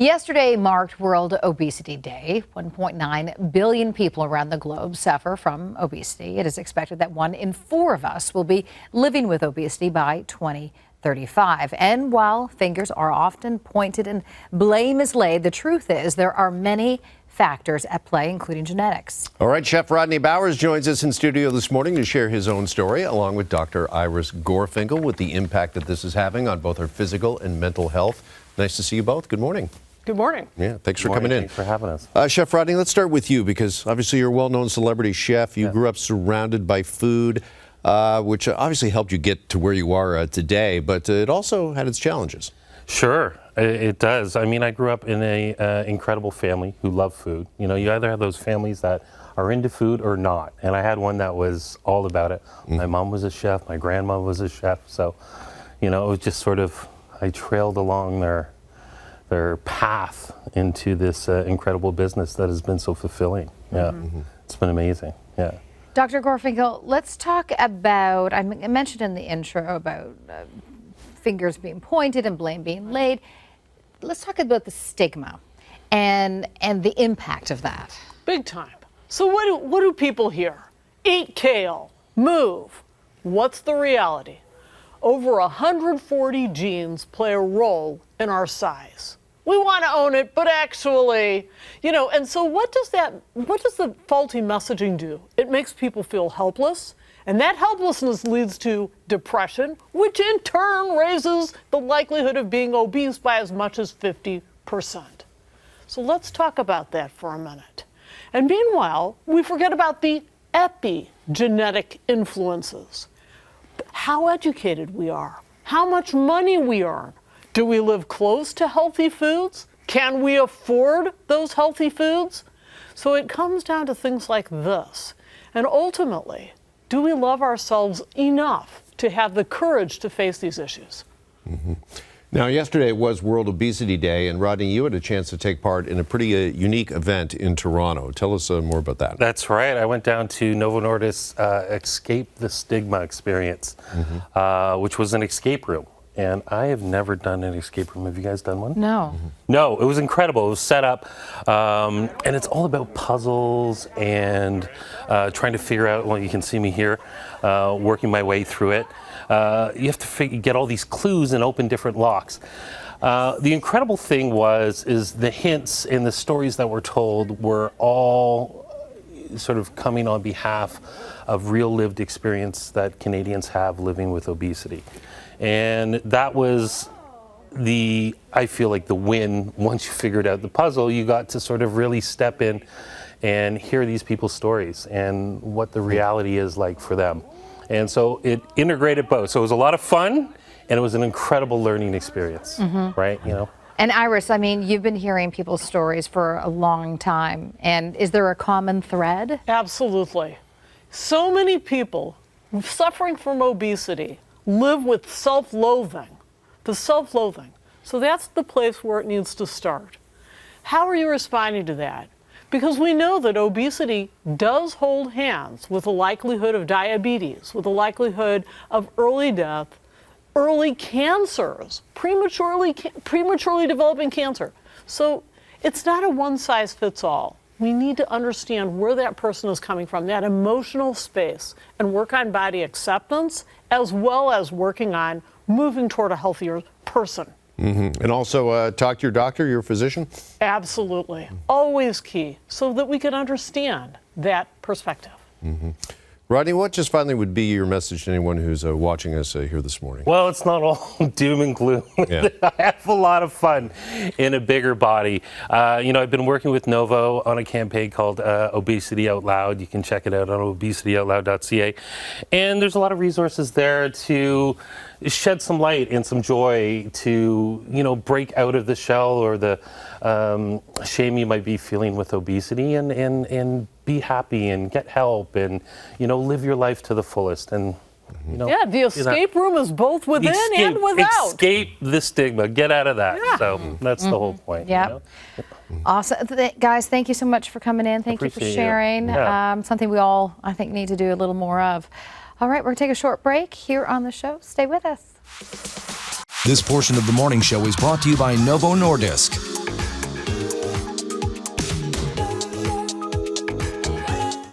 Yesterday marked World Obesity Day. 1.9 billion people around the globe suffer from obesity. It is expected that 1 in 4 of us will be living with obesity by 2035. And while fingers are often pointed and blame is laid, the truth is there are many factors at play, including genetics. All right, Chef Rodney Bowers joins us in studio this morning to share his own story, along with Dr. Iris Gorfinkel, with the impact that this is having on both her physical and mental health. Nice to see you both. Good morning. Good morning. Yeah, thanks for coming in. Thanks for having us. Chef Rodney, let's start with you, because obviously you're a well-known celebrity chef. You grew up surrounded by food, which obviously helped you get to where you are today, but it also had its challenges. Sure, it does. I mean, I grew up in an incredible family who loved food. You know, you either have those families that are into food or not, and I had one that was all about it. My mom was a chef, my grandma was a chef, so, you know, it was just sort of, I trailed along their path into this incredible business that has been so fulfilling. Yeah, it's been amazing. Yeah. Dr. Gorfinkel, let's talk about, I mentioned in the intro about fingers being pointed and blame being laid. Let's talk about the stigma and the impact of that. Big time. So what do people hear? Eat kale, move. What's the reality? Over 140 genes play a role in our size. We want to own it, but actually, you know, and so what does the faulty messaging do? It makes people feel helpless, and that helplessness leads to depression, which in turn raises the likelihood of being obese by as much as 50%. So let's talk about that for a minute. And meanwhile, we forget about the epigenetic influences. How educated we are, how much money we earn. Do we live close to healthy foods? Can we afford those healthy foods? So it comes down to things like this. And ultimately, do we love ourselves enough to have the courage to face these issues? Now, yesterday was World Obesity Day, and Rodney, you had a chance to take part in a pretty unique event in Toronto. Tell us more about that. That's right. I went down to Novo Nordisk's Escape the Stigma experience, which was an escape room. And I have never done an escape room. Have you guys done one? No. No, it was incredible. It was set up, and it's all about puzzles and trying to figure out, well, you can see me here, working my way through it. You have to get all these clues and open different locks. The incredible thing is the hints and the stories that were told were all sort of coming on behalf of real lived experience that Canadians have living with obesity. And that was I feel like the win. Once you figured out the puzzle, you got to sort of really step in and hear these people's stories and what the reality is like for them. And so it integrated both. So it was a lot of fun, and it was an incredible learning experience, right? You know. And Iris, I mean, you've been hearing people's stories for a long time, and is there a common thread? Absolutely. So many people suffering from obesity live with self-loathing, the self-loathing. So that's the place where it needs to start. How are you responding to that? Because we know that obesity does hold hands with the likelihood of diabetes, with the likelihood of early death, early cancers, prematurely developing cancer. So it's not a one-size-fits-all. We need to understand where that person is coming from, that emotional space, and work on body acceptance, as well as working on moving toward a healthier person. And also talk to your doctor, your physician? Absolutely. Always key, so that we can understand that perspective. Rodney, what just finally would be your message to anyone who's watching us here this morning? Well, it's not all doom and gloom. I have a lot of fun in a bigger body. You know, I've been working with Novo on a campaign called Obesity Out Loud. You can check it out on obesityoutloud.ca. And there's a lot of resources there to shed some light and some joy to, you know, break out of the shell or the shame you might be feeling with obesity and be happy and get help and, you know, live your life to the fullest. And, you know, yeah, the escape room is both within and without. Escape the stigma. Get out of that. Yeah. So that's the whole point. Yeah. You know? Awesome. Guys, thank you so much for coming in. Thank you for sharing. Something we all, I think, need to do a little more of. All right, we're going to take a short break here on the show. Stay with us. This portion of the morning show is brought to you by Novo Nordisk.